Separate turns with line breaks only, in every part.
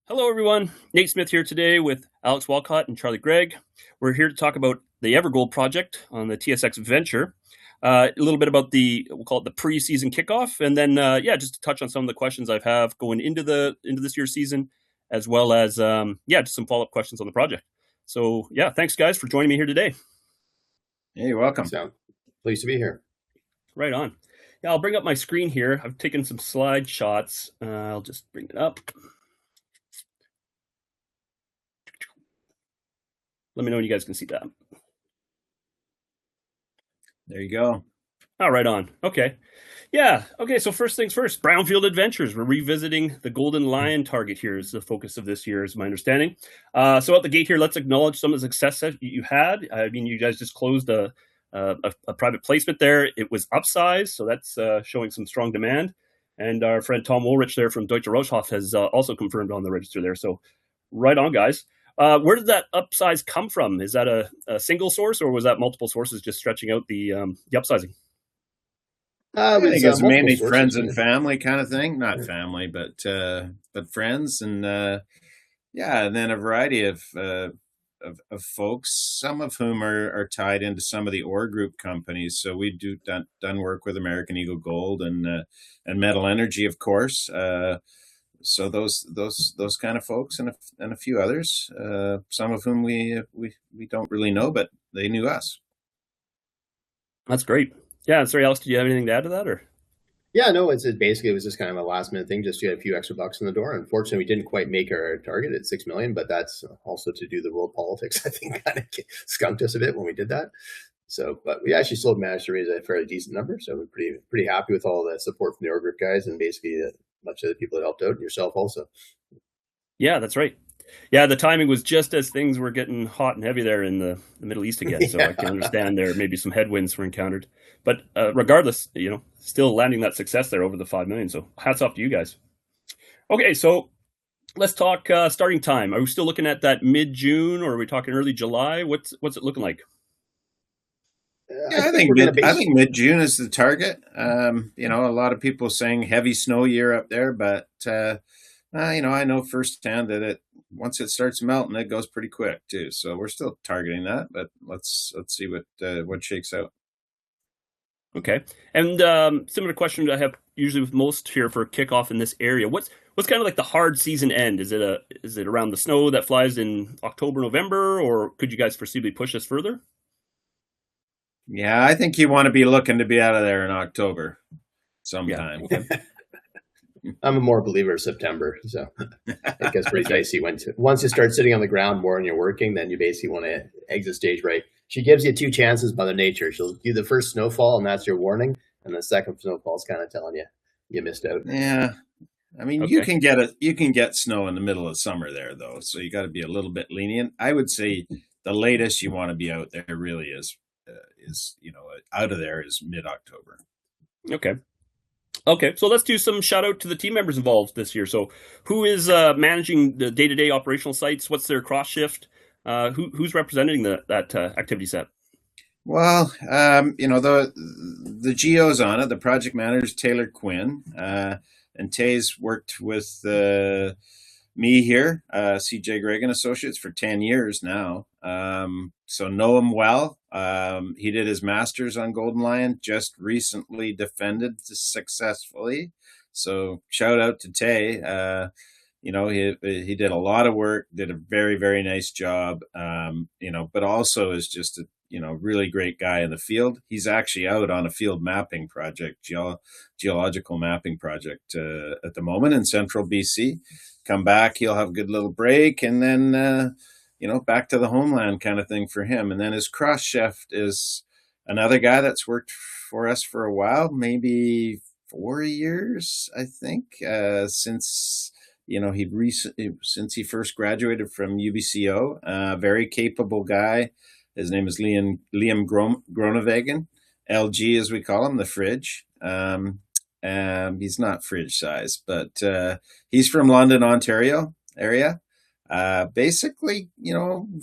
Hello, everyone. Nate Smith here today with Alex Walcott and Charlie Greig. We're here to talk about the Evergold project on the TSX Venture. A little bit about we'll call it the pre-season kickoff, and then just to touch on some of the questions I have going into this year's season, as well as just some follow-up questions on the project. So thanks guys for joining me here today.
Hey, you're welcome.
So pleased to be here.
Right on. Yeah, I'll bring up my screen here. I've taken some slide shots. I'll just bring it up. Let me know when you guys can see that.
There you go.
Oh, right on. Okay. Yeah. Okay. So first things first, Brownfield Adventures. We're revisiting the Golden Lion target here is the focus of this year, is my understanding. So out the gate here, let's acknowledge some of the success that you had. I mean, you guys just closed a private placement there. It was upsized, so that's showing some strong demand. And our friend Tom Woolrich there from Deutsche Rohstoff has also confirmed on the register there. So right on, guys. Where did that upsize come from? Is that a single source, or was that multiple sources just stretching out the upsizing?
I think it's mainly friends and family kind of thing. Not family, but friends, and and then a variety of folks, some of whom are tied into some of the ore group companies. So we done work with American Eagle Gold and Metal Energy, of course. So those kind of folks and a few others, some of whom we don't really know, but they knew us.
That's great. Yeah, sorry, Alex, do you have anything to add to that, or?
Yeah, no, it was just kind of a last minute thing, just to get a few extra bucks in the door. Unfortunately, we didn't quite make our target at 6 million, but that's also to do the world politics. I think kind of skunked us a bit when we did that. So, but we actually still managed to raise a fairly decent number. So we're pretty happy with all the support from the ore group guys and basically much of the people that helped out, and yourself also.
Yeah, that's right. Yeah, the timing was just as things were getting hot and heavy there in the Middle East again. So I can understand there maybe some headwinds were encountered. But regardless, still landing that success there over the 5 million. So hats off to you guys. Okay, so let's talk starting time. Are we still looking at that mid-June, or are we talking early July? What's it looking like?
I think mid-June is the target. A lot of people saying heavy snow year up there, but I know firsthand that once it starts melting, it goes pretty quick too. So we're still targeting that, but let's see what shakes out.
Okay, and similar question I have usually with most here for kickoff in this area. What's kind of like the hard season end? Is it around the snow that flies in October, November, or could you guys foreseeably push this further?
Yeah, I think you want to be looking to be out of there in October sometime.
Yeah, okay.
I'm a more believer of September, so it gets pretty dicey once you start sitting on the ground more and you're working. Then you basically want to exit stage right. She gives you two chances, Mother Nature. She'll do the first snowfall, and that's your warning, and the second snowfall is kind of telling you missed out.
Yeah, I mean, okay. you can get snow in the middle of summer there though, so you got to be a little bit lenient. I would say the latest you want to be out there really is out of there is mid-October.
Okay, so let's do some shout out to the team members involved this year. So who is managing the day-to-day operational sites? What's their cross shift? Who's representing that activity set?
Well, the GO's on it. The project manager is Taylor Quinn, and Tay's worked with me here, CJ Greig and Associates, for 10 years now. So know him well. He did his master's on Golden Lion, just recently defended successfully. So shout out to Tay. He did a lot of work, did a very, very nice job, but also is just a really great guy in the field. He's actually out on a field mapping project, geological mapping project at the moment in central BC. Come back, he'll have a good little break, and then back to the homeland kind of thing for him. And then his cross chef is another guy that's worked for us for a while, maybe 4 years, I think, since he first graduated from UBCO. Very capable guy. His name is Liam Groenewegen, LG as we call him, the fridge. He's not fridge size, but he's from London, Ontario area. Basically,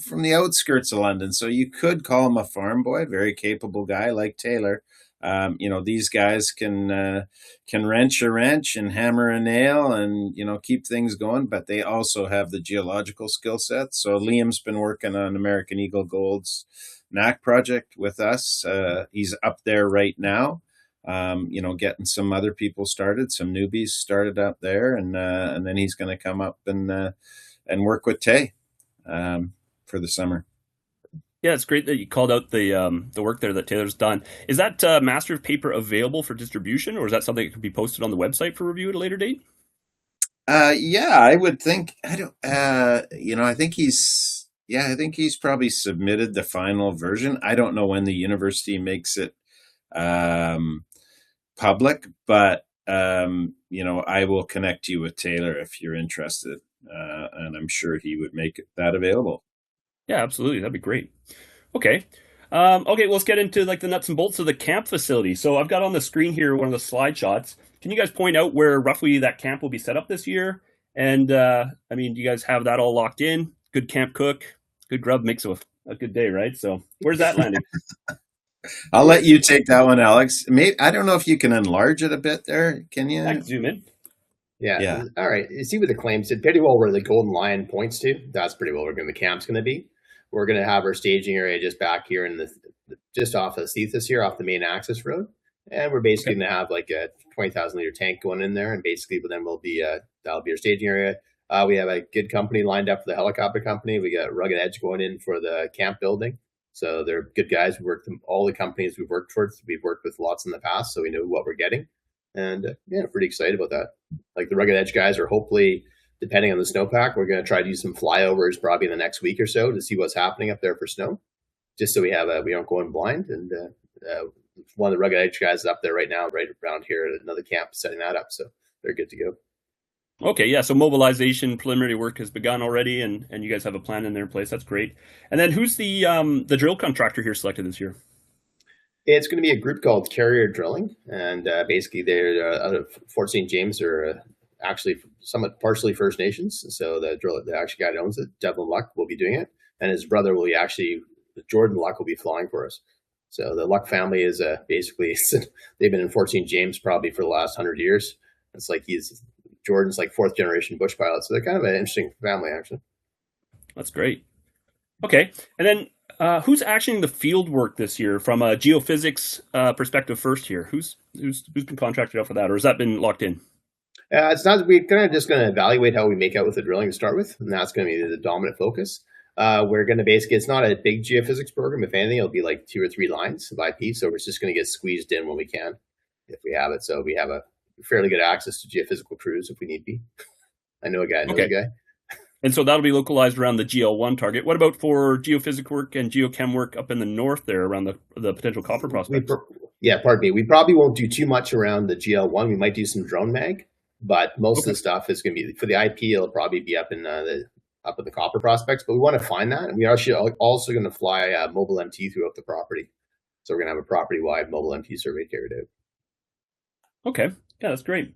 from the outskirts of London. So you could call him a farm boy, very capable guy like Taylor, these guys can wrench a wrench and hammer a nail and keep things going, but they also have the geological skill set. So Liam's been working on American Eagle Gold's NAC project with us. He's up there right now, getting some other people started, some newbies started up there, and then he's going to come up and work with Tay for the summer.
Yeah, it's great that you called out the work there that Taylor's done. Is that master of paper available for distribution, or is that something that can be posted on the website for review at a later date?
Yeah, I would think. I don't. I think he's. Yeah, I think he's probably submitted the final version. I don't know when the university makes it public, but I will connect you with Taylor if you're interested, and I'm sure he would make that available.
Yeah, absolutely. That'd be great. Okay. Okay, let's get into like the nuts and bolts of the camp facility. So I've got on the screen here one of the slide shots. Can you guys point out where roughly that camp will be set up this year? And do you guys have that all locked in? Good camp cook, good grub makes a good day, right? So where's that landing?
I'll let you take that one, Alex. I don't know if you can enlarge it a bit there. Can you?
I can zoom in.
Yeah. All right. You see with the claims, it pretty well where the Golden Lion points to. That's pretty well where the camp's going to be. We're going to have our staging area just back here in just off of Cephas here, off the main access road. And we're basically going to have like a 20,000 liter tank going in there. And basically, then that'll be our staging area. We have a good company lined up for the helicopter company. We got Rugged Edge going in for the camp building. So they're good guys. We worked with all the companies we've worked for. We've worked with lots in the past, so we know what we're getting. And pretty excited about that. Like the Rugged Edge guys are hopefully, depending on the snowpack, we're going to try to do some flyovers probably in the next week or so to see what's happening up there for snow, just so we don't go in blind. And one of the Rugged Edge guys is up there right now, right around here at another camp, setting that up. So they're good to go.
Okay, yeah. So mobilization preliminary work has begun already, and you guys have a plan in there in place. That's great. And then who's the drill contractor here selected this year?
It's going to be a group called Carrier Drilling, and basically they're out of Fort St. James. Are actually somewhat partially First Nations. So the actual guy that owns it, Devlin Luck, will be doing it, and his brother will be Jordan Luck will be flying for us. So the Luck family is basically they've been in Fort St. James probably for the last 100 years. It's like Jordan's like fourth generation bush pilot, so they're kind of an interesting family actually.
That's great. Okay, and then who's actioning the field work this year from a geophysics perspective first here? Who's been contracted out for that, or has that been locked in?
It's not. We're kind of just going to evaluate how we make out with the drilling to start with, and that's going to be the dominant focus. We're going to basically, it's not a big geophysics program. If anything, it'll be like 2 or 3 lines of IP. So we're just going to get squeezed in when we can, if we have it. So we have a fairly good access to geophysical crews if we need be. I know a guy.
And so that'll be localized around the GL1 target. What about for geophysics work and geochem work up in the north there around the potential copper prospects?
Pardon me. We probably won't do too much around the GL1. We might do some drone mag, but most of the stuff is going to be for the IP. It'll probably be up in the copper prospects, but we want to find that. And we are also going to fly mobile MT throughout the property. So we're going to have a property-wide mobile MT survey carried out.
Okay. Yeah, that's great.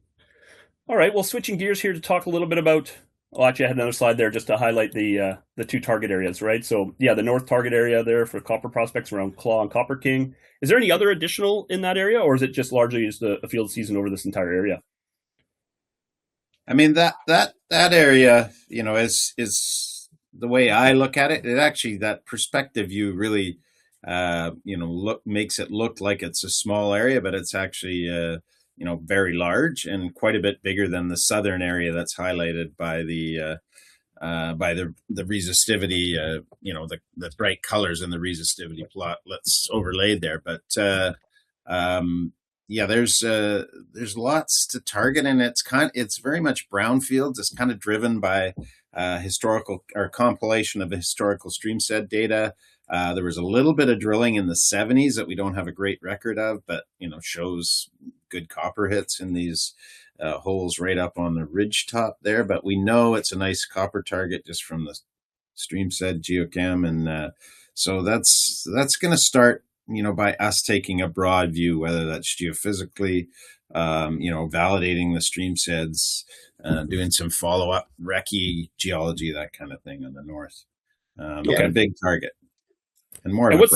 All right. Well, switching gears here to talk a little bit about, actually I had another slide there just to highlight the 2 target areas, right? So yeah, the north target area there for copper prospects around Claw and Copper King. Is there any other additional in that area, or is it just largely just a field season over this entire area?
I mean, that area, is the way I look at it. It actually, that perspective view really, makes it look like it's a small area, but it's actually, very large and quite a bit bigger than the southern area that's highlighted by the resistivity, the bright colors in the resistivity plot that's overlaid there. But there's lots to target, and it's very much brownfields. It's kind of driven by historical or compilation of the historical streamset data. There was a little bit of drilling in the 70s that we don't have a great record of, but shows good copper hits in these holes right up on the ridge top there. But we know it's a nice copper target just from the streamset geochem, and so that's going to start by us taking a broad view, whether that's geophysically, validating the stream seds, doing some follow-up recce geology, that kind of thing on the north. A big target. And more
and
of
what's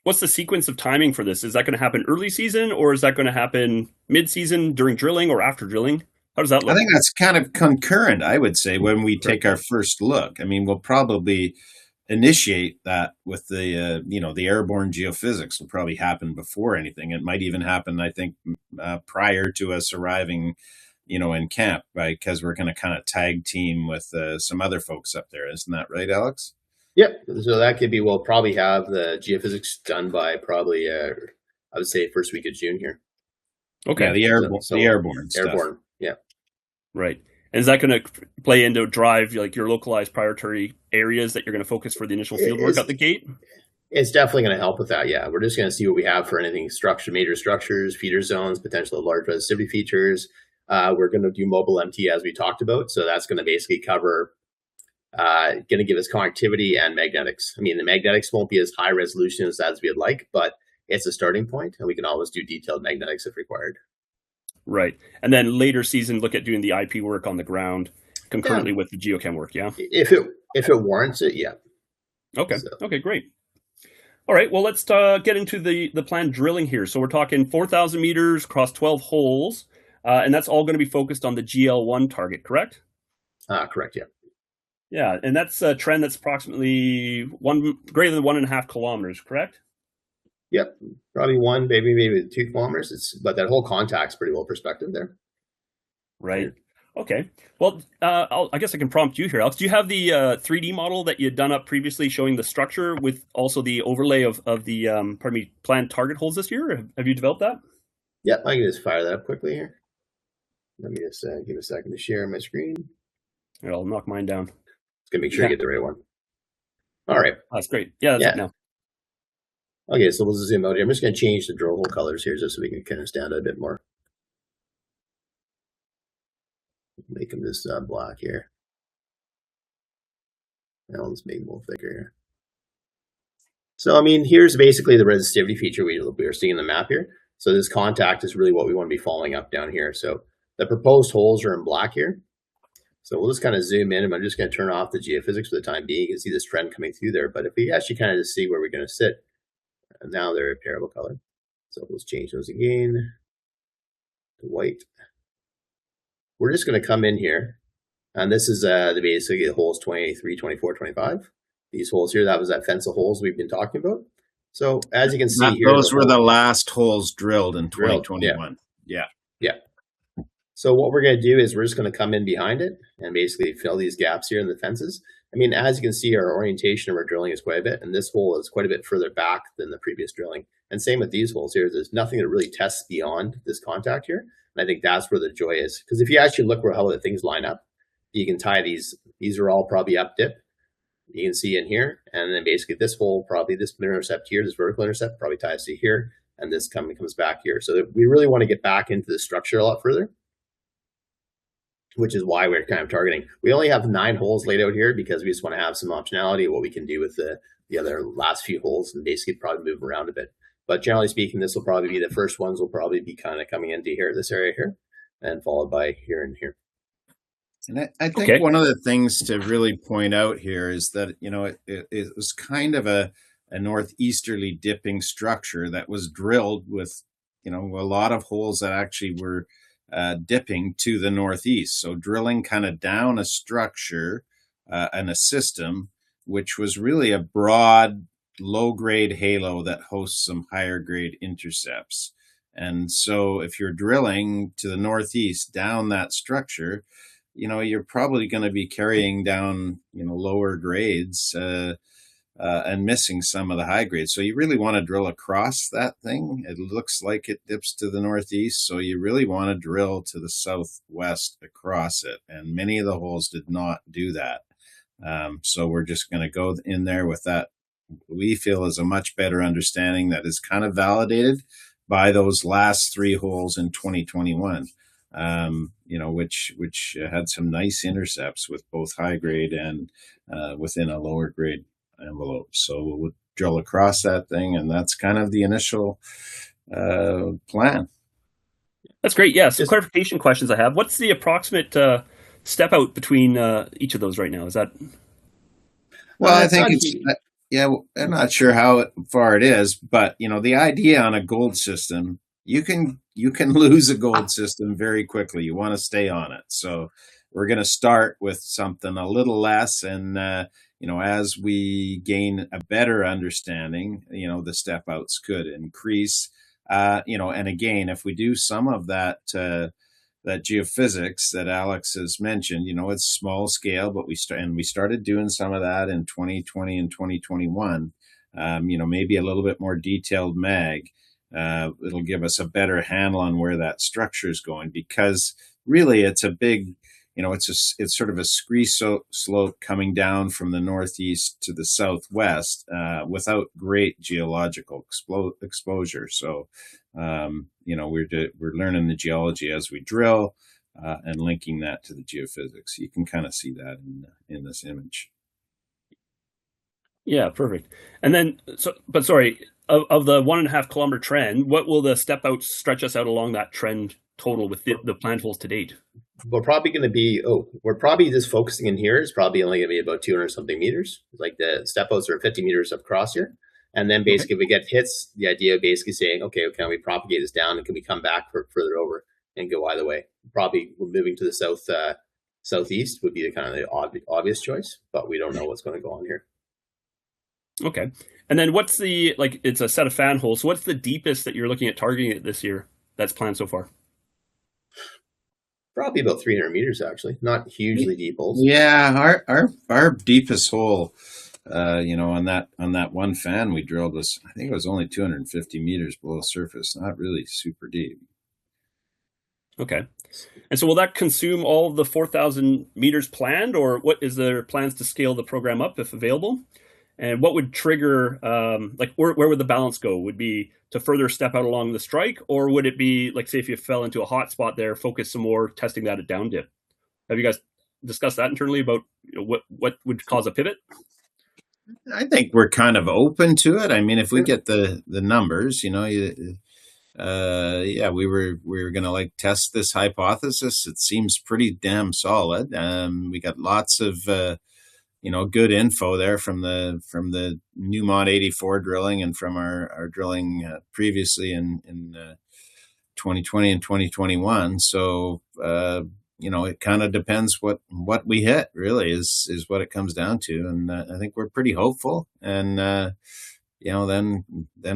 what's the sequence of timing for this? Is that going to happen early season, or is that going to happen mid-season during drilling or after drilling? How does that
I
look?
think that's kind of concurrent, I would say, when we take our first look. I mean, we'll probably initiate that with the the airborne geophysics will probably happen before anything. It might even happen, I think, prior to us arriving, in camp, right? Because we're going to kind of tag team with some other folks up there. Isn't that right, Alex?
Yep. So that could be, we'll probably have the geophysics done by probably, I would say, first week of June here.
Okay.
Yeah, the airborne stuff.
Airborne. Yeah.
Right. And is that going to play into drive like your localized priority areas that you're going to focus for the initial field work at the gate?
It's definitely going to help with that. Yeah. We're just going to see what we have for anything major structures, feeder zones, potential large resistivity features. We're going to do mobile MT as we talked about. So that's going to basically cover, going to give us connectivity and magnetics. I mean, the magnetics won't be as high resolution as we'd like, but it's a starting point, and we can always do detailed magnetics if required.
Right. And then later season, look at doing the IP work on the ground concurrently with the geochem work. Yeah.
If it warrants it. Yeah.
Okay. So. Okay, great. All right. Well, let's get into the planned drilling here. So we're talking 4,000 meters across 12 holes, and that's all going to be focused on the GL1 target, correct?
Correct. Yeah.
Yeah. And that's a trend that's approximately greater than 1.5 kilometers, correct?
Yep, probably maybe 2 kilometers. But that whole contact's pretty well perspective there.
Right. Okay. Well, I guess I can prompt you here, Alex. Do you have the 3D model that you had done up previously showing the structure with also the overlay of the planned target holes this year? Have you developed that?
Yep, I can just fire that up quickly here. Let me just give a second to share my screen.
Right, I'll knock mine down.
Just gonna make sure I get the right one. All right.
That's great. Yeah, that's it now.
Okay, so we'll zoom out here. I'm just going to change the drill hole colors here just so we can kind of stand out a bit more. Make them this black here. Now let's make them a little thicker here. So, I mean, here's basically the resistivity feature we are seeing in the map here. So this contact is really what we want to be following up down here. So the proposed holes are in black here. So we'll just kind of zoom in, and I'm just going to turn off the geophysics for the time being. You can see this trend coming through there. But if we actually kind of just see where we're going to sit, and now they're a parallel color. So let's change those again to white. We're just going to come in here. And this is basically the holes 23, 24, 25. These holes here, that was that fence of holes we've been talking about. So as you can see here.
Those were the last holes drilled in 2021. Yeah.
So what we're going to do is we're just going to come in behind it and basically fill these gaps here in the fences. I mean, as you can see, our orientation of our drilling is quite a bit, and this hole is quite a bit further back than the previous drilling. And same with these holes here. There's nothing that really tests beyond this contact here. And I think that's where the joy is. Because if you actually look where how the things line up, you can tie these. These are all probably up dip. You can see in here. And then basically this hole, probably this intercept here, this vertical intercept probably ties to here. And this comes back here. So we really want to get back into the structure a lot further, which is why we're kind of targeting. We only have 9 holes laid out here because we just want to have some optionality of what we can do with the other last few holes and basically probably move around a bit. But generally speaking, this will probably be the first ones will probably be kind of coming into here, this area here, and followed by here and here.
And I think one of the things to really point out here is that, it was kind of a northeasterly dipping structure that was drilled with, a lot of holes that actually were dipping to the northeast. So drilling kind of down a structure and a system, which was really a broad, low-grade halo that hosts some higher-grade intercepts. And so if you're drilling to the northeast down that structure, you're probably going to be carrying down, lower grades and missing some of the high grades. So you really want to drill across that thing. It looks like it dips to the northeast. So you really want to drill to the southwest across it. And many of the holes did not do that. So we're just going to go in there with that. We feel is a much better understanding that is kind of validated by those last 3 holes in 2021. Which had some nice intercepts with both high grade and within a lower grade envelope. So we'll drill across that thing, and that's kind of the initial plan.
That's great. Yeah. So clarification questions I have. What's the approximate step out between each of those right now? Is that?
Well, I think Yeah, I'm not sure how far it is, but the idea on a gold system, you can lose a gold system very quickly. You want to stay on it. So we're going to start with something a little less, and as we gain a better understanding, the step outs could increase. And again, if we do some of that geophysics that Alex has mentioned, it's small scale, but we started doing some of that in 2020 and 2021. Maybe a little bit more detailed mag. It'll give us a better handle on where that structure is going, because really it's a big, it's sort of a scree slope coming down from the northeast to the southwest without great geological exposure. So, we're learning the geology as we drill and linking that to the geophysics. You can kind of see that in this image.
Yeah, perfect. And then, sorry, of the 1.5 kilometer trend, what will the step out stretch us out along that trend total with the planned holes to date?
We're probably going to be, we're probably just focusing in here is probably only going to be about 200 something meters. Like the step outs are 50 meters across here. And then basically if we get hits, the idea of basically saying, okay, can we propagate this down and can we come back further over and go either way? Probably moving to the southeast would be the kind of the obvious choice, but we don't know what's going to go on here.
Okay. And then what's it's a set of fan holes. So what's the deepest that you're looking at targeting it this year that's planned so far?
Probably about 300 meters, actually. Not hugely deep holes.
Yeah, our deepest hole, on that one fan we drilled I think it was only 250 meters below surface. Not really super deep.
Okay. And so will that consume all of the 4,000 meters planned, or what is there plans to scale the program up if available? And what would trigger, where would the balance go? Would be to further step out along the strike, or would it be, say, if you fell into a hot spot there, focus some more testing that at down dip? Have you guys discussed that internally about what would cause a pivot?
I think we're kind of open to it. I mean, if we get the numbers, we were going to test this hypothesis. It seems pretty damn solid. We got lots of good info there from the Newmont 84 drilling and from our drilling previously in 2020 and 2021. So, it kind of depends what we hit, really, is what it comes down to. And I think we're pretty hopeful. And, then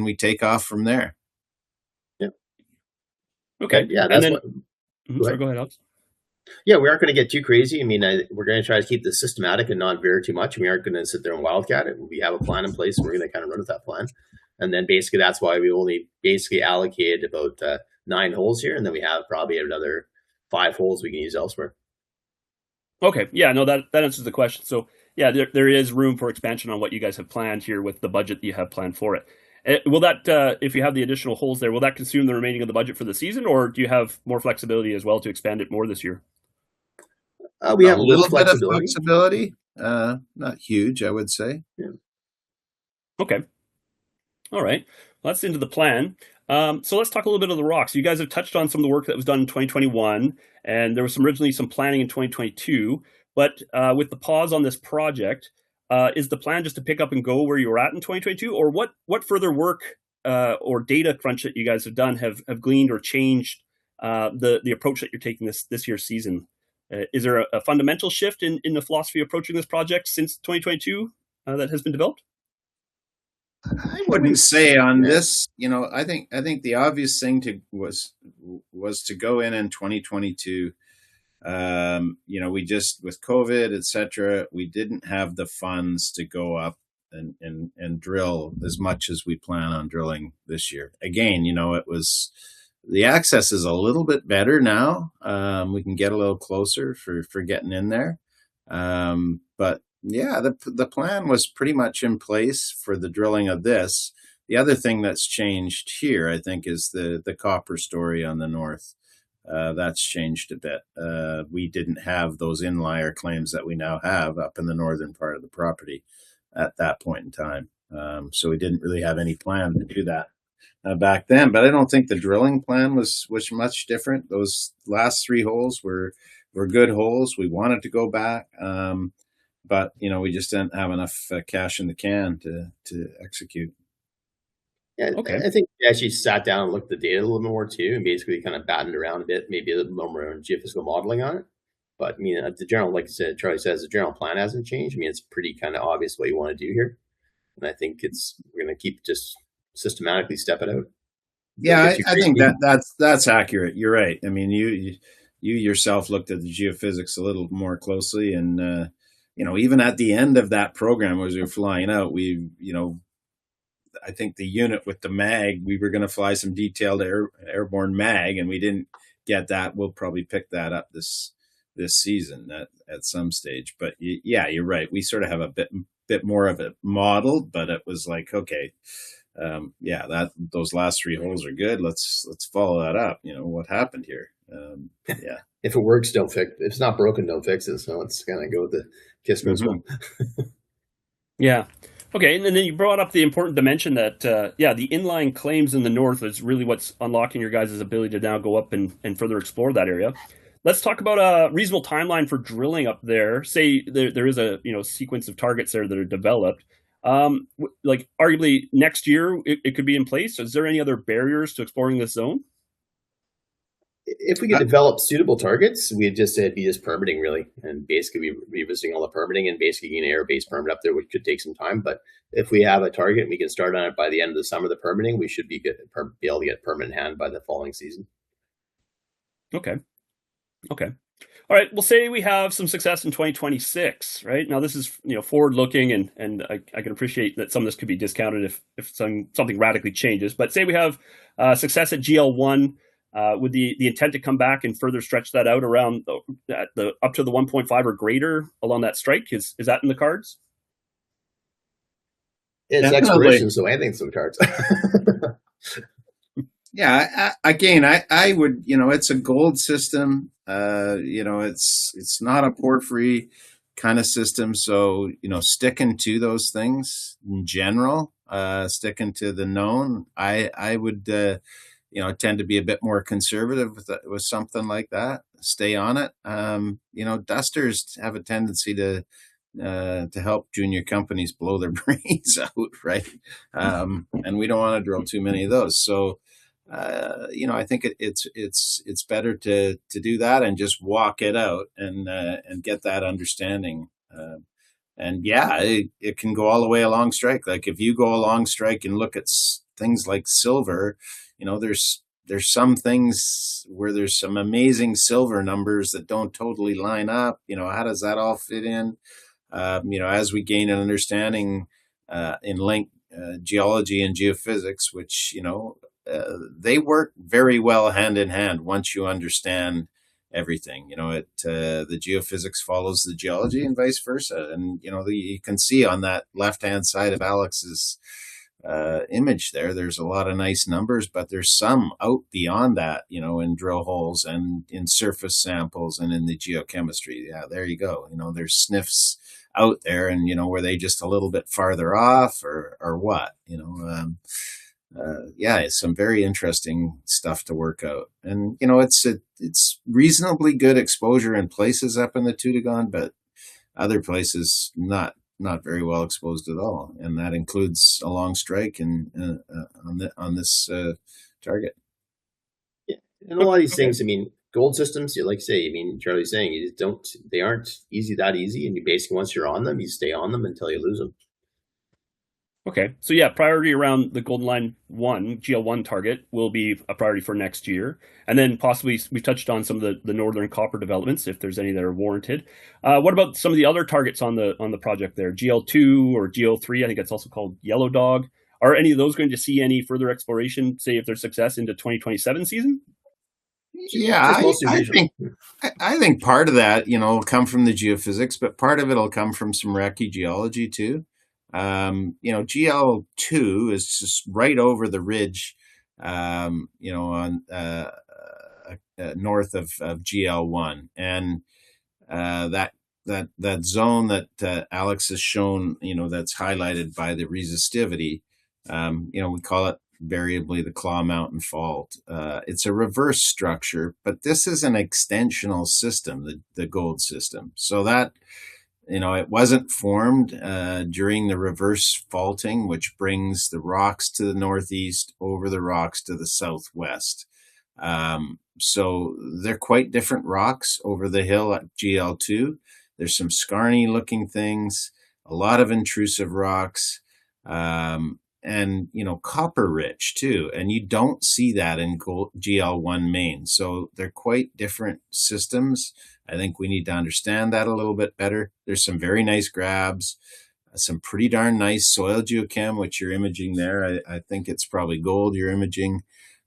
we take off from there.
Yeah.
Okay.
Yeah. That's
go ahead, Alex.
Yeah, we aren't going to get too crazy. I mean, we're going to try to keep this systematic and not veer too much. We aren't going to sit there and wildcat it. We have a plan in place. We're going to kind of run with that plan. And then basically that's why we only basically allocated about 9 holes here. And then we have probably another 5 holes we can use elsewhere.
Okay. Yeah, no, that answers the question. So yeah, there is room for expansion on what you guys have planned here with the budget that you have planned for it. Will that, if you have the additional holes there, will that consume the remaining of the budget for the season, or do you have more flexibility as well to expand it more this year?
We have
a little bit of flexibility. Not huge, I would say.
Yeah.
Okay. All right. Well, that's into the plan. So let's talk a little bit of the rocks. You guys have touched on some of the work that was done in 2021, and there was originally some planning in 2022. But with the pause on this project, is the plan just to pick up and go where you were at in 2022, or what further work or data crunch that you guys have done have gleaned or changed the approach that you're taking this year's season? Is there a fundamental shift in the philosophy approaching this project since 2022 that has been developed?
I wouldn't say on this. I think the obvious thing was to go in 2022. We just, with COVID, etc., we didn't have the funds to go up and drill as much as we plan on drilling this year. Again, it was. The access is a little bit better now. We can get a little closer for getting in there. But yeah, the plan was pretty much in place for the drilling of this. The other thing that's changed here, I think, is the copper story on the north. That's changed a bit. We didn't have those inlier claims that we now have up in the northern part of the property at that point in time. So we didn't really have any plan to do that back then, but I don't think the drilling plan was much different. Those last 3 holes were good holes. We wanted to go back, but we just didn't have enough cash in the can to execute.
Yeah,
Okay.
I think we actually sat down and looked at the data a little more too, and basically kind of battened around a bit, maybe a little more on geophysical modeling on it. But I mean, the general, like I said, Charlie says, the general plan hasn't changed. I mean, it's pretty kind of obvious what you want to do here, and I think we're going to keep just systematically step it out.
Yeah, I think that's accurate. You're right. I mean, you yourself looked at the geophysics a little more closely, and even at the end of that program, as we were flying out, I think the unit with the mag, we were going to fly some detailed airborne mag, and we didn't get that. We'll probably pick that up this season at some stage. But yeah, you're right. We sort of have a bit more of it modeled, but it was like, okay, those last 3 holes are good. Let's follow that up. What happened here? Yeah.
If it works, don't fix. If it's not broken, don't fix it. So let's kind of go with the kiss goes well.
Yeah. Okay, and then you brought up the important dimension that, the inline claims in the north is really what's unlocking your guys' ability to now go up and further explore that area. Let's talk about a reasonable timeline for drilling up there. Say there is a sequence of targets there that are developed. Like arguably next year it could be in place. Is there any other barriers to exploring this zone?
If we could develop suitable targets, we'd just be just permitting really, and basically revisiting all the permitting and basically getting an air-based permit up there, which could take some time. But if we have a target and we can start on it by the end of the summer, the permitting, we should be able to get permit in hand by the following season.
Okay. All right. Well, say we have some success in 2026, right? Now this is forward looking, and I can appreciate that some of this could be discounted if something radically changes. But say we have success at GL1. With the intent to come back and further stretch that out around the up to the 1.5 or greater along that strike, is that in the cards?
It's exploration, so anything's in the cards.
Yeah, I would, it's a gold system. It's not a porphyry kind of system. So, sticking to those things in general, sticking to the known, I would, tend to be a bit more conservative with something like that. Stay on it. Dusters have a tendency to help junior companies blow their brains out, right? And we don't want to drill too many of those. So, I think it's better to do that and just walk it out and get that understanding. And yeah, it can go all the way along strike. Like if you go along strike and look at things like silver, there's some things where there's some amazing silver numbers that don't totally line up. How does that all fit in? As we gain an understanding in link geology and geophysics, which they work very well hand in hand once you understand everything. The geophysics follows the geology and vice versa. And you can see on that left hand side of Alex's image there's a lot of nice numbers, but there's some out beyond that, in drill holes and in surface samples and in the geochemistry. Yeah, there you go. There's sniffs out there, and were they just a little bit farther off or what? It's some very interesting stuff to work out. And it's reasonably good exposure in places up in the Toodoggone, but other places not very well exposed at all, and that includes a long strike and on this target.
Yeah, and a lot of these things. I mean, gold systems, like say, Charlie's saying, they aren't that easy, and you basically once you're on them, you stay on them until you lose them.
Okay, so yeah, priority around the Golden Line 1, GL1 target will be a priority for next year. And then possibly, we've touched on some of the northern copper developments, if there's any that are warranted. What about some of the other targets on the project there? GL2 or GL3, I think it's also called Yellow Dog. Are any of those going to see any further exploration, say if there's success into 2027 season?
Yeah, I think part of that, will come from the geophysics, but part of it will come from some recce geology too. GL2 is just right over the ridge, on north of GL1, and that zone that Alex has shown, that's highlighted by the resistivity. We call it variably the Claw Mountain Fault. It's a reverse structure, but this is an extensional system, the gold system. So that it wasn't formed during the reverse faulting, which brings the rocks to the northeast over the rocks to the southwest. So they're quite different rocks over the hill at GL2. There's some scarny looking things, a lot of intrusive rocks, and copper rich too. And you don't see that in GL1 main. So they're quite different systems. I think we need to understand that a little bit better. There's some very nice grabs, some pretty darn nice soil geochem, which you're imaging there. I think it's probably gold you're imaging.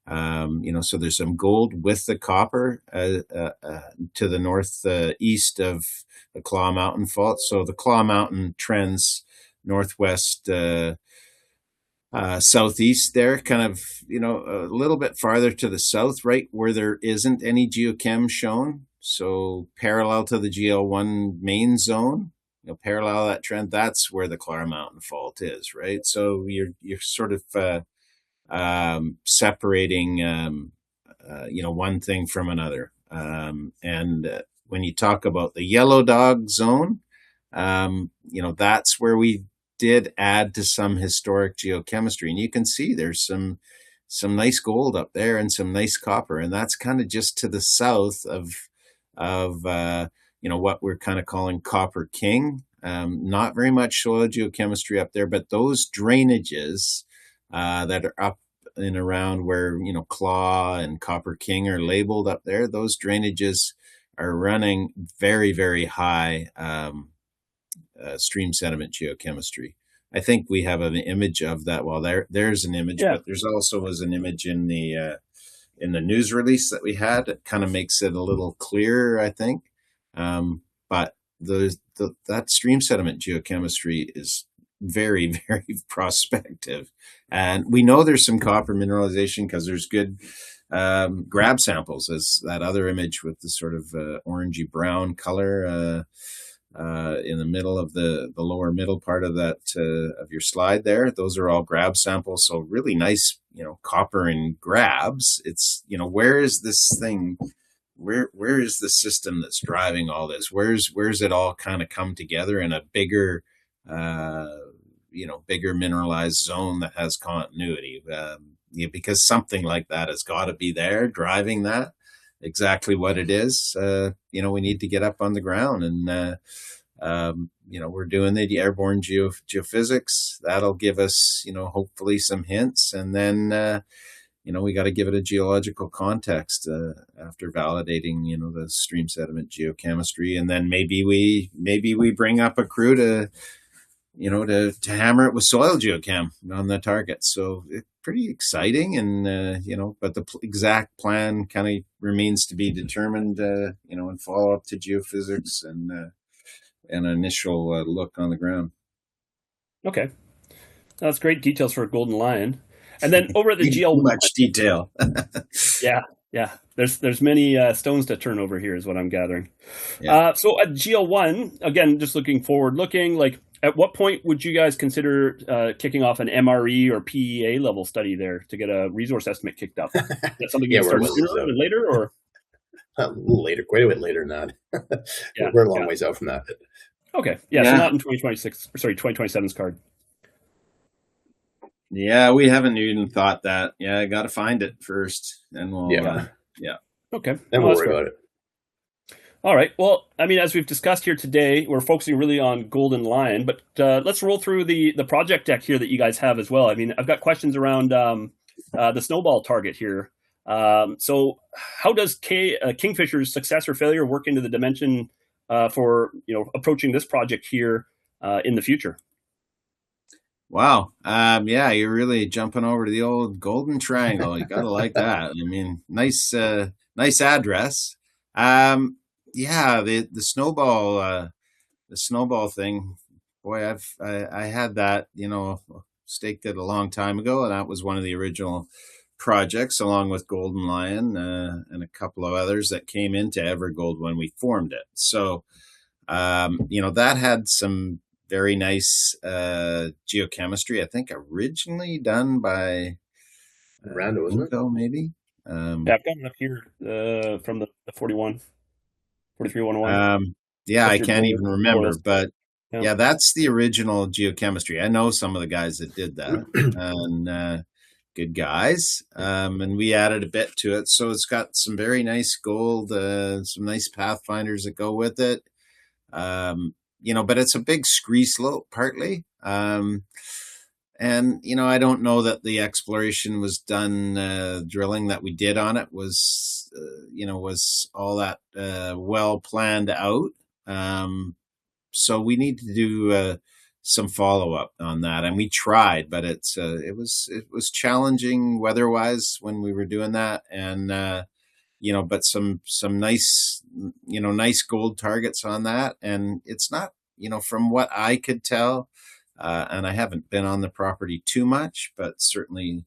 So there's some gold with the copper to the northeast of the Claw Mountain Fault. So the Claw Mountain trends northwest, southeast there, kind of, a little bit farther to the south, right where there isn't any geochem shown. So parallel to the GL1 main zone, parallel that trend, that's where the Claw Mountain Fault is, right? So you're sort of separating, one thing from another. And when you talk about the Yellow Dog zone, that's where we did add to some historic geochemistry, and you can see there's some nice gold up there and some nice copper, and that's kind of just to the south of what we're kind of calling Copper King. Not very much soil geochemistry up there, but those drainages that are up and around where Claw and Copper King are labeled up there, those drainages are running very, very high stream sediment geochemistry. I think we have an image of that. Well, there's an image, but there's also was an image in the news release that we had. It kind of makes it a little clearer, I think. But that stream sediment geochemistry is very, very prospective, and we know there's some copper mineralization because there's good grab samples, as that other image with the sort of orangey brown color in the middle of the lower middle part of that of your slide there. Those are all grab samples, so really nice, copper in grabs. It's where is this thing? Where is the system that's driving all this? Where's it all kind of come together in a bigger bigger mineralized zone that has continuity? Because something like that has got to be there driving that. Exactly what it is, we need to get up on the ground, and we're doing the airborne geophysics. That'll give us, hopefully some hints, and then we got to give it a geological context after validating, the stream sediment geochemistry, and then maybe we bring up a crew to hammer it with soil geochem on the target. So it's pretty exciting, and but the exact plan kind of remains to be determined, and follow up to geophysics and an initial look on the ground.
Okay, that's great details for a Golden Lion. And then over at the GL1,
much detail.
Yeah. There's many stones to turn over here, is what I'm gathering.
Yeah.
So at GL1, again, just looking forward, like at what point would you guys consider kicking off an MRE or PEA level study there to get a resource estimate kicked up? Is that something you start sooner than later, or
a little later, quite a bit later than that? We're a long ways out from that.
Okay, so not in 2027's card.
Yeah, we haven't even thought that. Yeah, I got to find it first, and we'll.
Okay,
then we'll worry about it.
All right. Well, I mean, as we've discussed here today, we're focusing really on Golden Lion, but let's roll through the project deck here that you guys have as well. I mean, I've got questions around the snowball target here. So how does Kingfisher's success or failure work into the dimension for approaching this project here in the future?
Wow. You're really jumping over to the old Golden Triangle. You gotta like that. I mean, nice address. The snowball thing. Boy, I had that, staked it a long time ago, and that was one of the original projects, along with Golden Lion and a couple of others that came into Evergold when we formed it. So, that had some very nice geochemistry. I think originally done by
Rando, wasn't it?
Maybe.
I've got it up here from the 43-101.
Yeah,
What's
I
your
can't
goal
even
more or
remember,
less?
but
Yeah.
yeah, that's the original geochemistry. I know some of the guys that did that, and good guys. And we added a bit to it, so it's got some very nice gold, some nice pathfinders that go with it. But it's a big scree slope partly. And I don't know that the exploration was done. Drilling that we did on it was all that well planned out. So we need to do some follow up on that, and we tried, but it was challenging weather wise when we were doing that, and but some nice gold targets on that, and it's not from what I could tell. And I haven't been on the property too much, but certainly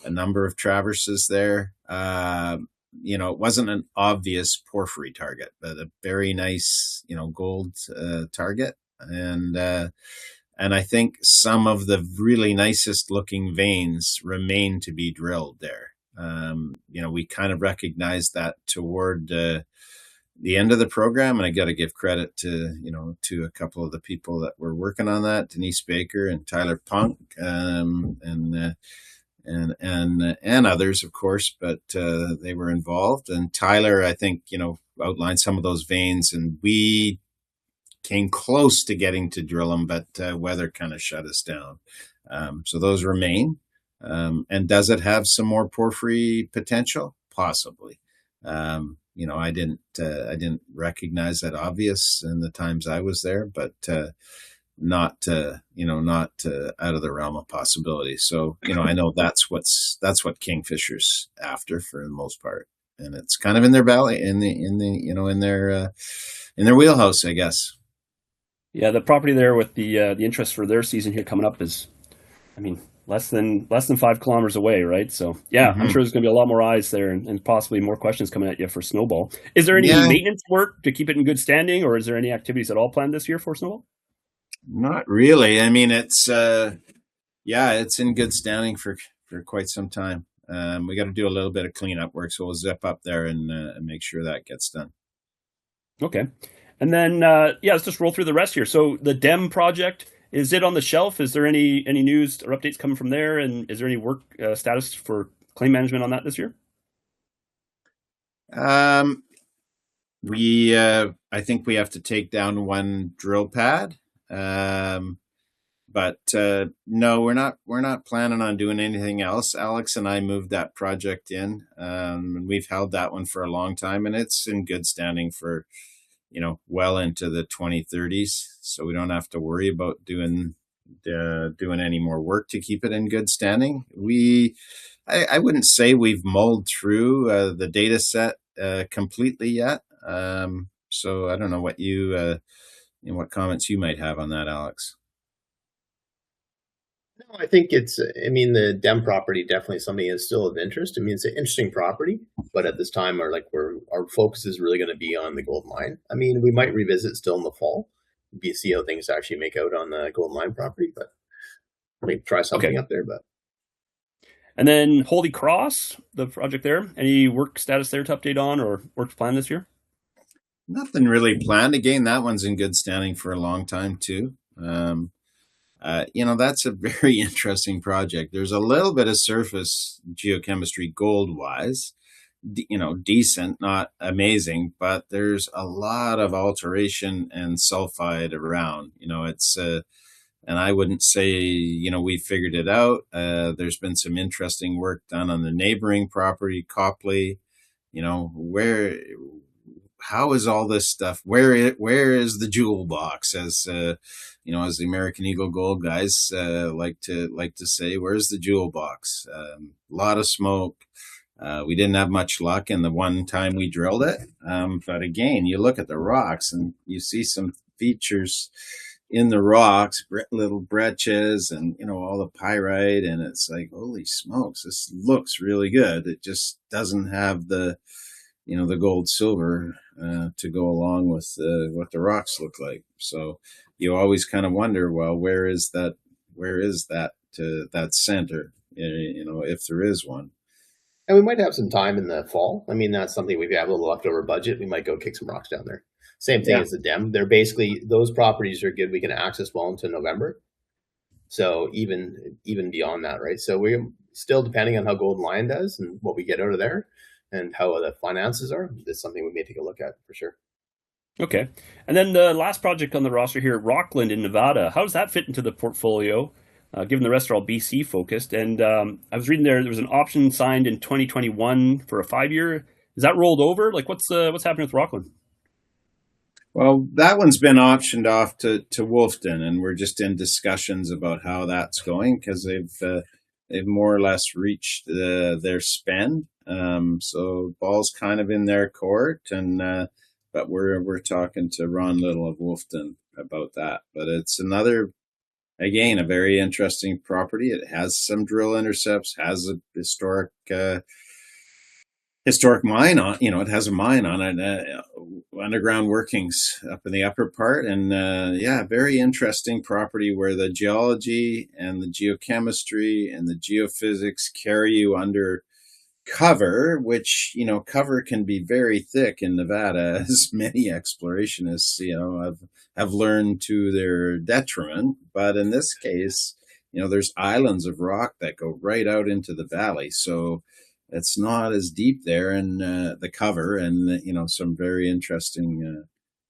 a number of traverses there. It wasn't an obvious porphyry target, but a very nice, gold target. And I think some of the really nicest looking veins remain to be drilled there. We kind of recognized that toward the end of the program, and I got to give credit to a couple of the people that were working on that, Denise Baker and Tyler Punk, and others, of course, but they were involved. And Tyler, I think, outlined some of those veins, and we came close to getting to drill them, but weather kind of shut us down. So those remain. And does it have some more porphyry potential? Possibly. I didn't recognize that obvious in the times I was there, but not out of the realm of possibility. So I know that's what Kingfisher's after for the most part, and it's kind of in their valley, in their wheelhouse, I guess.
Yeah, the property there with the interest for their season here coming up is, I mean, less than 5 kilometers away, right? So yeah, I'm
Mm-hmm.
sure there's going to be a lot more eyes there, and possibly more questions coming at you for Snowball. Is there any
Yeah,
maintenance work to keep it in good standing, or is there any activities at all planned this year for Snowball?
not really. I mean, it's in good standing for quite some time. We got to do a little bit of cleanup work, so we'll zip up there and make sure that gets done.
Okay. And then, let's just roll through the rest here. So the DEM project, is it on the shelf? Is there any news or updates coming from there? And is there any work status for claim management on that this year?
Um, I think we have to take down one drill pad. But no, we're not planning on doing anything else. Alex and I moved that project in, and we've held that one for a long time, and it's in good standing for well into the 2030s. So we don't have to worry about doing any more work to keep it in good standing. I wouldn't say we've mulled through the data set completely yet. So I don't know what comments you might have on that, Alex.
No, I think the DEM property definitely something is still of interest. I mean, it's an interesting property, but at this time, our focus is really going to be on the gold mine. I mean, we might revisit still in the fall, see how things actually make out on the gold mine property, but maybe try something
Okay.
up there. But
And then Holy Cross, the project there, any work status there to update on or work planned this year?
Nothing really planned. Again, that one's in good standing for a long time too. That's a very interesting project. There's a little bit of surface geochemistry gold wise, decent, not amazing, but there's a lot of alteration and sulfide around. And I wouldn't say, we figured it out. There's been some interesting work done on the neighboring property, Copley. How is all this stuff? Where is the jewel box? As as the American Eagle Gold guys like to say, where's the jewel box? A lot of smoke. We didn't have much luck in the one time we drilled it. But again, you look at the rocks and you see some features in the rocks, little breccias, and all the pyrite, and it's like, holy smokes, this looks really good. It just doesn't have the gold silver to go along with what the rocks look like. So you always kind of wonder, well, where is that that center, if there is one.
And we might have some time in the fall. I mean, that's something we have a little leftover budget. We might go kick some rocks down there. Same thing
Yeah.
as the Dem. They're basically, those properties are good. We can access well into November. So even beyond that, right? So we're still depending on how Golden Lion does and what we get out of there and how the finances are. That's something we may take a look at for sure.
Okay. And then the last project on the roster here, Rockland in Nevada. How does that fit into the portfolio, given the rest are all BC focused? And I was reading there was an option signed in 2021 for a 5-year. Is that rolled over? Like, what's happening with Rockland?
Well, that one's been optioned off to Wolfden, and we're just in discussions about how that's going because they've more or less reached their spend. So ball's kind of in their court, and but we're talking to Ron Little of Wolfden about that. But it's another, again, a very interesting property. It has some drill intercepts, has a historic mine on, it has a mine on it, underground workings up in the upper part. And yeah, very interesting property where the geology and the geochemistry and the geophysics carry you under cover, which, cover can be very thick in Nevada, as many explorationists, have learned to their detriment. But in this case, there's islands of rock that go right out into the valley. So it's not as deep there in the cover, and some very interesting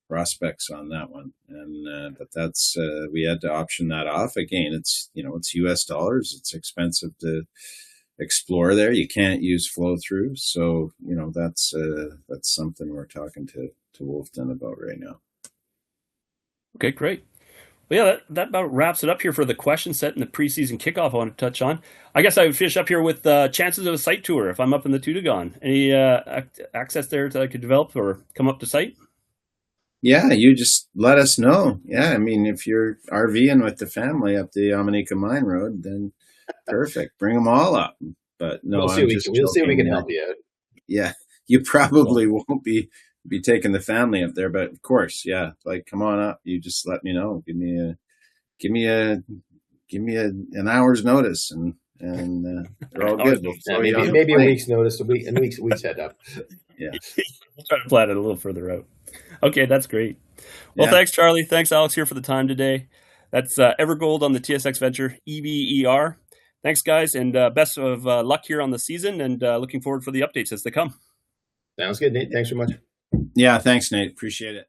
prospects on that one. And but that's we had to option that off. Again, it's it's US dollars. It's expensive to explore there. You can't use flow through, so that's something we're talking to Wolfden about right now.
Okay, great. Well, yeah, that about wraps it up here for the question set and the preseason kickoff I want to touch on. I guess I would finish up here with chances of a site tour if I'm up in the Toodoggone. Any access there that I could develop or come up to site?
Yeah, you just let us know. Yeah, I mean, if you're RVing with the family up the Yamanika Mine Road, then perfect. Bring them all up. But no,
we'll see if we can help you out.
Yeah, you probably won't be taking the family up there, but of course, yeah, like come on up. You just let me know. Give me an hour's notice, and they're all good.
Maybe a week's notice, a week's head up.
Yeah,
we'll try to plan it a little further out. Okay, that's great. Well, Thanks, Charlie. Thanks, Alex, here for the time today. That's Evergold on the TSX Venture, EVER. Thanks, guys, and best of luck here on the season, and looking forward for the updates as they come.
Sounds good, Nate. Thanks so much.
Yeah, thanks, Nate. Appreciate it.